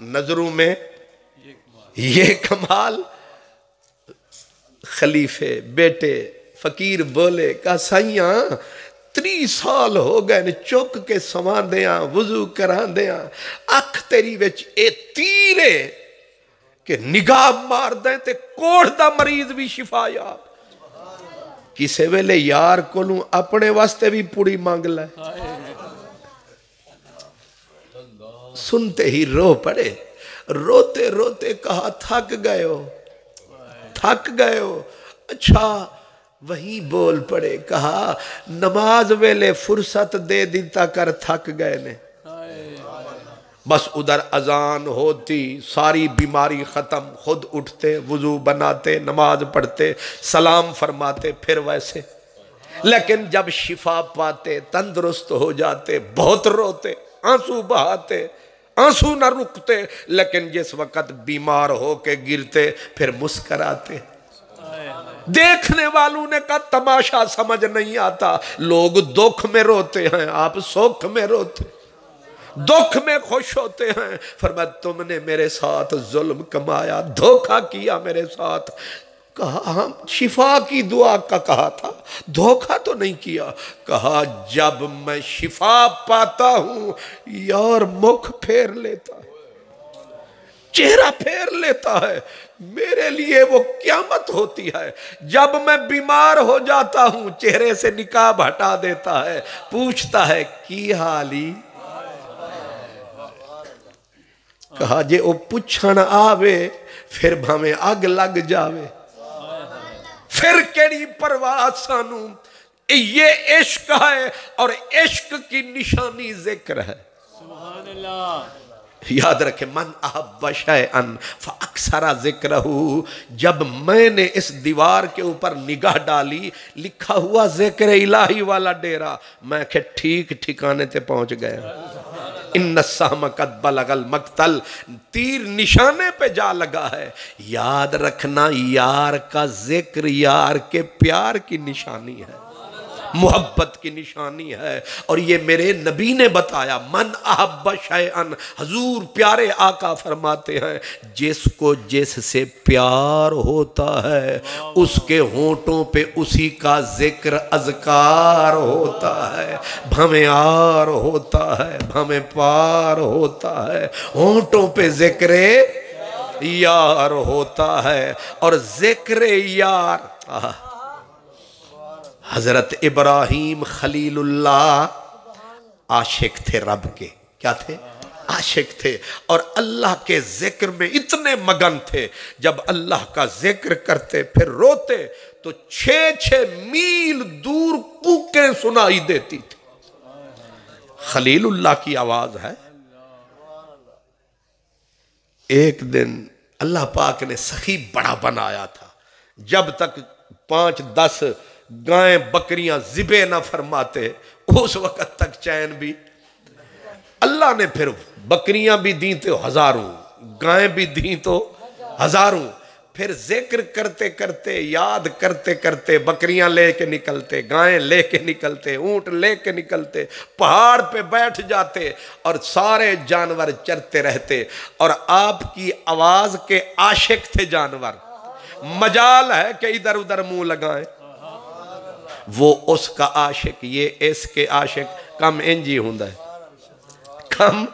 نظروں میں یہ کمال. خلیفے بیٹے فقیر بولے کہا سائیاں 30 سال ہو گئے چک کے سوان دیاں وضو کران دیاں اکھ تیری وچ اے تیرے کہ نگاہ مار دیں تے کوڑ دا مریض بھی شفا یا کسے ویلے یار کولوں اپنے واسطے بھی پوڑی مانگ لے. سنتے ہی رو پڑے. روتے روتے کہا تھک گئے ہو تھک گئے ہو. اچھا وہیں بول پڑے. کہا نماز ویلے فرصت دے دیتا کر تھک گئے نے. بس ادھر اذان ہوتی ساری بیماری ختم خود اٹھتے وضو بناتے نماز پڑھتے سلام فرماتے پھر ویسے. لیکن جب شفا پاتے تندرست ہو جاتے بہت روتے آنسو بہاتے آنسو نہ رکتے. لیکن جس وقت بیمار ہو کے گرتے پھر مسکراتے. دیکھنے والوں نے کہا تماشا سمجھ نہیں آتا. لوگ دکھ میں روتے ہیں آپ سکھ میں روتے دکھ میں خوش ہوتے ہیں. فرمایا تم نے میرے ساتھ ظلم کمایا دھوکہ کیا میرے ساتھ. کہا ہم شفا کی دعا کا کہا تھا دھوکہ تو نہیں کیا. کہا جب میں شفا پاتا ہوں یار مکھ پھیر لیتا ہے چہرہ پھیر لیتا ہے. میرے لیے وہ قیامت ہوتی ہے. جب میں بیمار ہو جاتا ہوں چہرے سے نقاب ہٹا دیتا ہے پوچھتا ہے کی حالی. کہا جے او پوچھن آوے پھر بھامیں اگ لگ جاوے پھر کیڑی پرواہ سانوں. یہ عشق ہے اور عشق کی نشانی ذکر ہے. سبحان اللہ. یاد رکھے من احب شیئن فاکثر ذکرہ. جب میں نے اس دیوار کے اوپر نگاہ ڈالی لکھا ہوا ذکر الہی والا ڈیرا میں کہ ٹھیک ٹھکانے تے پہنچ گیا. ان السہم قد بلغ المقتل. تیر نشانے پہ جا لگا ہے. یاد رکھنا یار کا ذکر یار کے پیار کی نشانی ہے محبت کی نشانی ہے. اور یہ میرے نبی نے بتایا من احب شیئن. حضور پیارے آقا فرماتے ہیں جس کو جس سے پیار ہوتا ہے اس کے ہونٹوں پہ اسی کا ذکر اذکار ہوتا ہے. بھمیں آر ہوتا ہے بھمیں پار ہوتا ہے ہونٹوں پہ ذکر یار ہوتا ہے. اور ذکر یار حضرت ابراہیم خلیل اللہ عاشق تھے رب کے. کیا تھے؟ عاشق تھے. اور اللہ کے ذکر میں اتنے مگن تھے جب اللہ کا ذکر کرتے پھر روتے تو 6 میل دور کوکیں سنائی دیتی تھی. خلیل اللہ کی آواز ہے. ایک دن اللہ پاک نے سخی بڑا بنایا تھا. جب تک 5-10 گائیں بکریاں ذبح نہ فرماتے اس وقت تک چین بھی. اللہ نے پھر بکریاں بھی دیں تو ہزاروں گائیں بھی دیں تو ہزاروں. پھر ذکر کرتے کرتے یاد کرتے کرتے بکریاں لے کے نکلتے گائیں لے کے نکلتے اونٹ لے کے نکلتے پہاڑ پہ بیٹھ جاتے اور سارے جانور چرتے رہتے. اور آپ کی آواز کے عاشق تھے جانور. مجال ہے کہ ادھر ادھر منہ لگائیں. وہ اس کا عاشق یہ اس کے عاشق کم انجی ہوندہ ہے کم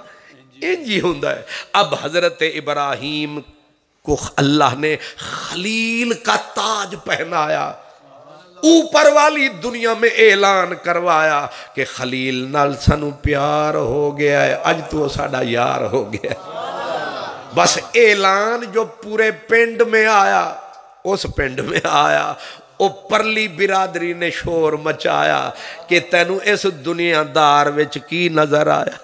انجی ہوندہ ہے. اب حضرت ابراہیم کو اللہ نے خلیل کا تاج پہنایا. اوپر والی دنیا میں اعلان کروایا کہ خلیل نال سنو پیار ہو گیا ہے اج تو ساڑا یار ہو گیا ہے. بس اعلان جو پورے پنڈ میں آیا اس پنڈ میں آیا او پرلی برادری نے شور مچایا کہ تینوں اس دنیا دار وچ کی نظر آیا.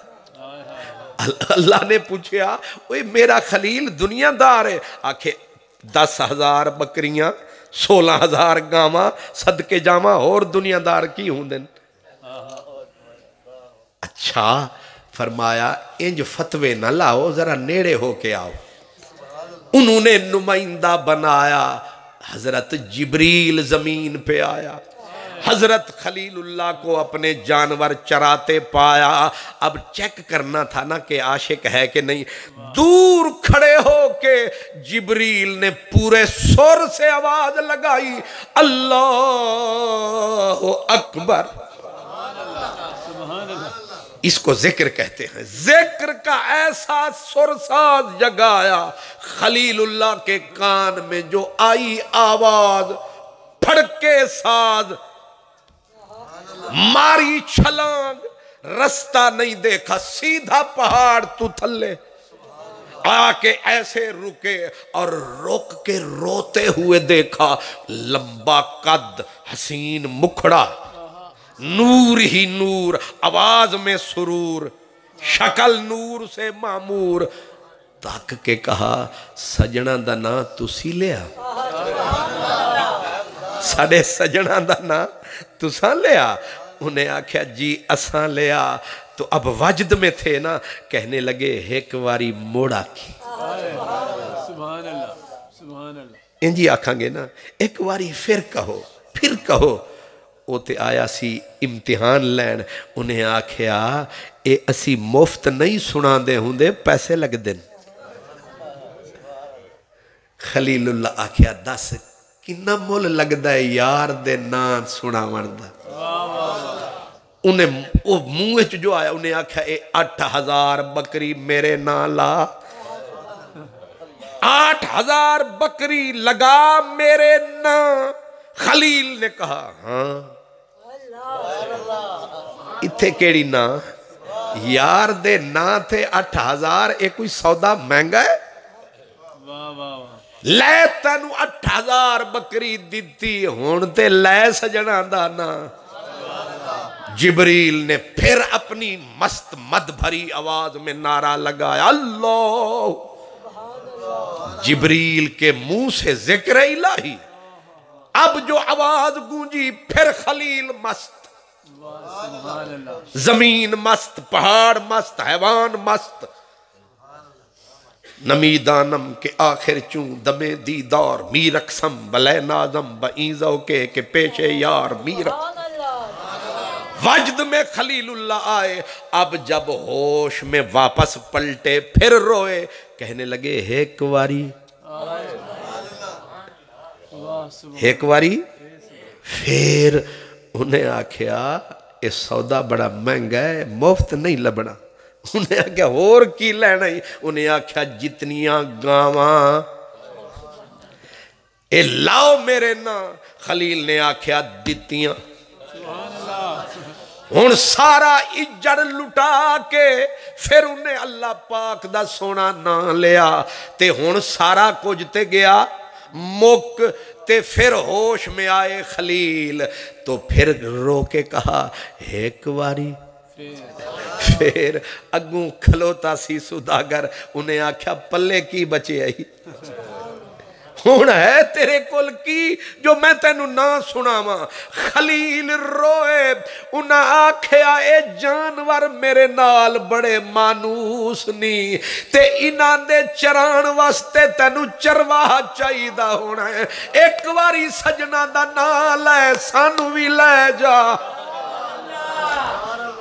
اللہ نے پوچھیا اوہ میرا خلیل دنیا دار ہے. آکھے 10,000 بکریاں 16,000 گاواں صدقے جاواں اور دنیا دار کی ہوں دن. اچھا فرمایا انج فتوے نہ لاؤ ذرا نیڑے ہو کے آؤ. انہوں نے نمائندہ بنایا. حضرت جبریل زمین پہ آیا. حضرت خلیل اللہ کو اپنے جانور چراتے پایا. اب چیک کرنا تھا نا کہ عاشق ہے کہ نہیں. دور کھڑے ہو کے جبریل نے پورے سر سے آواز لگائی, اللہ اکبر. اس کو ذکر کہتے ہیں. ذکر کا ایسا سرساز جگایا خلیل اللہ کے کان میں, جو آئی آواز پھڑکے ساز, ماری چھلانگ, رستہ نہیں دیکھا, سیدھا پہاڑ تو تھلے آ کے ایسے رکے, اور رک کے روتے ہوئے دیکھا. لمبا قد, حسین مکھڑا, نور ہی نور, آواز میں سرور, شکل نور سے معمور. تک کے کہا سجنہ دا نا تسی لیا, ساڑے سجنہ دا نا تساں لیا. انہیں آکھیا جی اساں لیا. تو اب وجد میں تھے نا, کہنے لگے ایک واری موڑا کی. سبحان اللہ سبحان اللہ. انجی آکھاں گے نا, ایک واری پھر کہو. او تے آیا سی امتحان لین. انہیں آکھیا اے اسی مفت نہیں سنا دے ہوں دے, پیسے لگ دن. خلیل اللہ آکھیا دس کنا مول لگ دے یار دے نان سنا مردہ. انہیں وہ منہ جو آیا, انہیں آکھیا اے 8000 بکری میرے نام لا. 8000 بکری لگا میرے نام. خلیل نے کہا ہاں. اتھے کیڑی نا یار دے نا تھے 8000. ایک کوئی سودا مہنگا ہے, لے تینو 8000 بکری دیتی, ہون تے لے سجنا دانا. جبریل نے پھر اپنی مست مد بھری آواز میں نعرہ لگایا, اللہ. جبریل کے منہ سے ذکر الہی. اب جو آواز گونجی, پھر خلیل مست, زمین مست, پہاڑ مست, حیوان مست. نمی دانم کے آخر چون دمے دیدار, میرکسم بلے نازم بائیزو کے پیشے یار میرک. وجد میں خلیل اللہ آئے. اب جب ہوش میں واپس پلٹے, پھر روئے, کہنے لگے ایک واری پھر. انہیں آکھیا اس سودا بڑا مہنگا ہے, مفت نہیں لبنا. انہیں آکھیا اور کی لینا ہی. انہیں آکھیا جتنیاں گاواں اے لاؤ میرے نا. خلیل نے آکھیا دیتیاں. ہون سارا اجڑ لٹا کے پھر انہیں اللہ پاک دا سونا نہ لیا. تے ہون سارا کچھ تے گیا مک. تے پھر ہوش میں آئے خلیل, تو پھر رو کے کہا ایک واری پھر. اگوں کھلوتا سی سوداگر. انہیں آکھیا پلے کی بچے آئی, ہون ہے تیرے کل کی جو میں تینو نہ سناواں. خلیل روئے. انہاں آکھیا اے جانور میرے نال بڑے مانوس نی, تے انہاں دے چران واسطے تینو چرواہ چاہیدہ ہونا ہے. ایک واری سجنہ دا نال ہے, سانو بھی لے جا.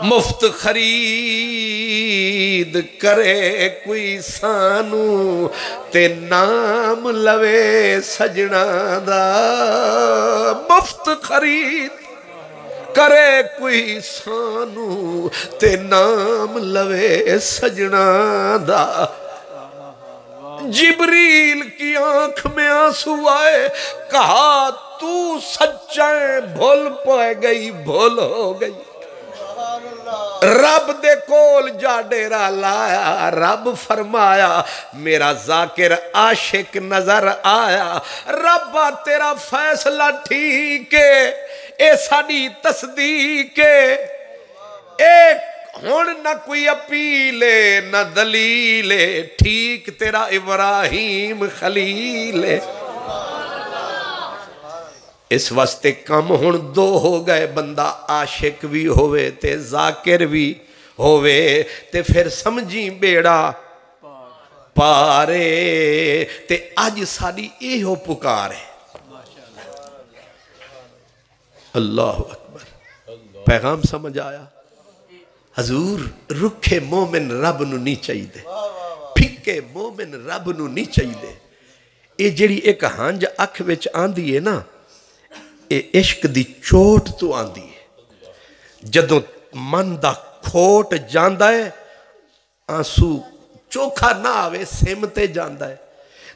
مفت خرید کرے کوئی سانو, تے نام لوے سجنا دا. مفت خرید کرے کوئی سانو, تے نام لوے سجنا دا. جبریل کی آنکھ میں آنسو آئے. کہا تو سچائیں بھول پائے گئی, بھول ہو گئی. رب دے کول جا ڈیرا لایا. رب فرمایا میرا ذاکر عاشق نظر آیا. ربا تیرا فیصلہ ٹھیک ہے, اے ساڑی تصدیق ہے. ایک ہون نہ کوئی اپیلے نہ دلیلے, ٹھیک تیرا ابراہیم خلیل ہے. اس واسطے کم ہون دو ہو گئے, بندہ عاشق بھی ہوئے تے ذاکر بھی ہوئے, تے پھر سمجھی بیڑا پارے. تے آج ساڑی ایہو پکار ہے. اللہ اکبر. پیغام سمجھ آیا؟ حضور رکھے مومن رب نو نہیں چاہیے، پھکے مومن رب نو نہیں چاہیے. یہ جڑی ایک ہنج اکھ وچ آندی ہے نا، یہ عشق دی چوٹ تو آندی ہے. جدوں من دا کھوٹ جاندا ہے، آنسو چوکھا نہ آوے سمتے جاندا ہے.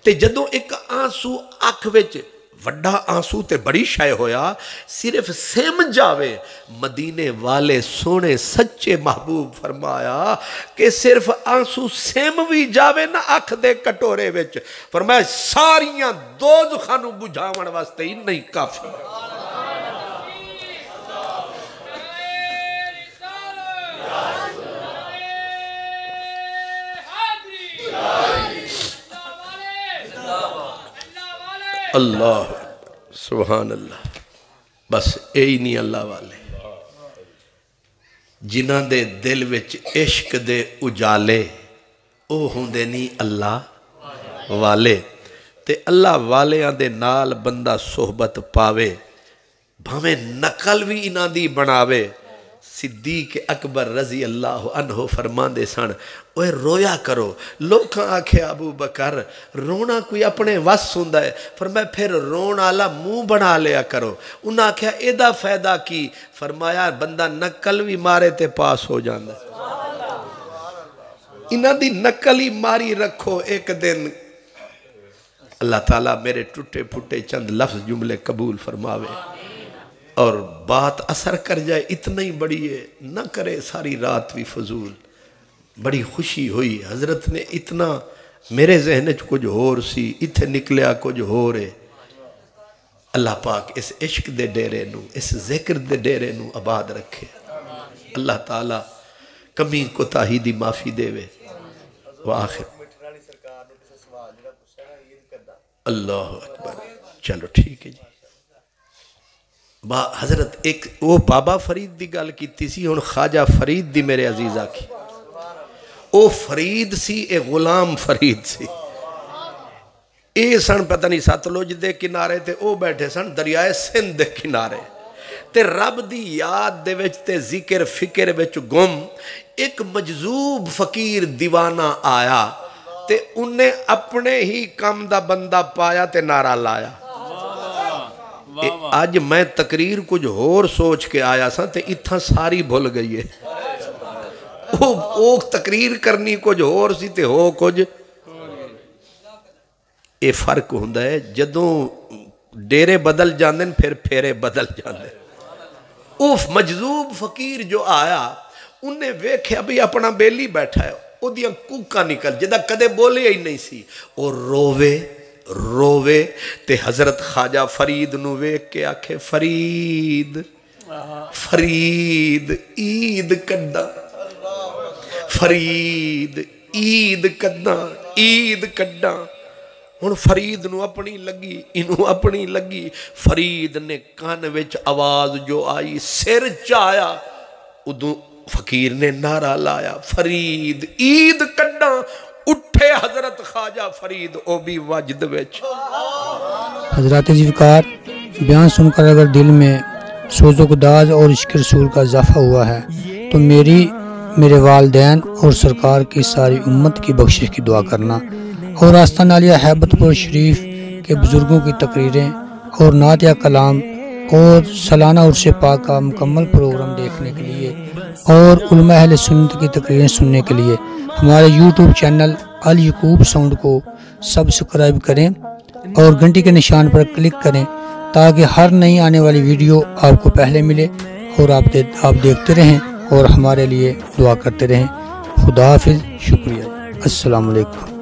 تے جدوں ایک آنسو اکھ وچ وڈا آنسو تے بڑی شے ہویا، صرف سم جاوے. مدینے والے سونے سچے محبوب فرمایا کہ صرف آنسو سم بھی جاوے نہ اکھ دے کٹورے وچ، فرمایا ساریاں دوزخاں نوں بجھاون واسطے ہی نہیں کافی. اللہ سبحان اللہ. بس یہی نہیں اللہ والے جنہاں دے دل وچ عشق دے اجالے او ہوندے نہیں اللہ والے. تے اللہ والیاں دے نال بندہ صحبت پاوے بھاویں نقل بھی انہاں دی بناوے. صدیق اکبر رضی اللہ عنہ فرماندے سن، اوے رویا کرو. لوکاں آکھے ابو بکر رونا کوئی اپنے وس ہوندا ہے، فرمایا پھر رون والا منہ بنا لیا کرو. انہاں آکھیا ایدا فائدہ کی؟ فرمایا بندہ نقل بھی مارے تے پاس ہو جاندا. انہاں دی نقل ہی ماری رکھو، ایک دن اللہ تعالیٰ میرے ٹوٹے پھٹے چند لفظ جملے قبول فرماوے اور بات اثر کر جائے. اتنا ہی بڑی ہے، نہ کرے ساری رات بھی فضول. بڑی خوشی ہوئی، حضرت نے اتنا میرے ذہن چ کچھ ہور سی، اتھے نکلیا کچھ ہور ہے. اللہ پاک اس عشق دے ڈیرے نو، اس ذکر دے ڈیرے نو آباد رکھے. اللہ تعالیٰ کمی کوتاہی دی معافی دے وے. وآخر اللہ اکبر. چلو ٹھیک ہے جی. حضرت ایک وہ بابا فرید دی گل کیتی سی، ہن خواجہ فرید دی میرے عزیزہ کی. او فرید سی، اے غلام فرید سی. اے سن پتہ نہیں ستلج دے کنارے تے او بیٹھے سن دریائے سندھ دے کنارے. تے رب دی یاد دے وچ تے ذکر فکر وچ گم ایک مجذوب فقیر دیوانہ آیا تے انہیں اپنے ہی کم دا بندہ پایا تے نعرہ لایا. آج میں تقریر کچھ ہور سوچ کے آیا سا تے اتھا ساری بھول گئی ہے. وہ تقریر کرنی کچھ ہور سی تے ہو کچھ. اے فرق ہوندہ ہے جدوں ڈیرے بدل جاندن پھر پھیرے بدل جاندن. اوف مجذوب فقیر جو آیا انہیں ویکھے ابھی اپنا بیلی بیٹھا ہے، او دیاں کوکا نکل جدہ کدے بولے ہی نہیں سی. اور رووے تے حضرت خواجہ فرید نو ویکھ کے آکھے فرید عید کڈا، فرید عید کڈا. ہن فرید نو اپنی لگی، انہوں اپنی لگی. فرید نے کان وچ آواز جو آئی سر چایا، ادوں فقیر نے نعرہ لایا فرید عید کڈا. اٹھے حضرت خواجہ فرید او بھی وجد وچ. حضرات ذوالفقار بیان سن کر اگر دل میں سوز و گداز اور عشق رسول کا اضافہ ہوا ہے تو میرے والدین اور سرکار کی ساری امت کی بخشش کی دعا کرنا، اور آستانہ عالیہ ہیبت پور شریف کے بزرگوں کی تقریریں اور نعت یا کلام اور سالانہ عرس پاک کا مکمل پروگرام دیکھنے کے لیے اور علماء اہل سنت کی تقریریں سننے کے لیے ہمارے یوٹیوب چینل الیعقوب ساؤنڈ کو سبسکرائب کریں اور گھنٹی کے نشان پر کلک کریں تاکہ ہر نئی آنے والی ویڈیو آپ کو پہلے ملے اور آپ دیکھتے رہیں اور ہمارے لیے دعا کرتے رہیں. خدا حافظ. شکریہ. السلام علیکم.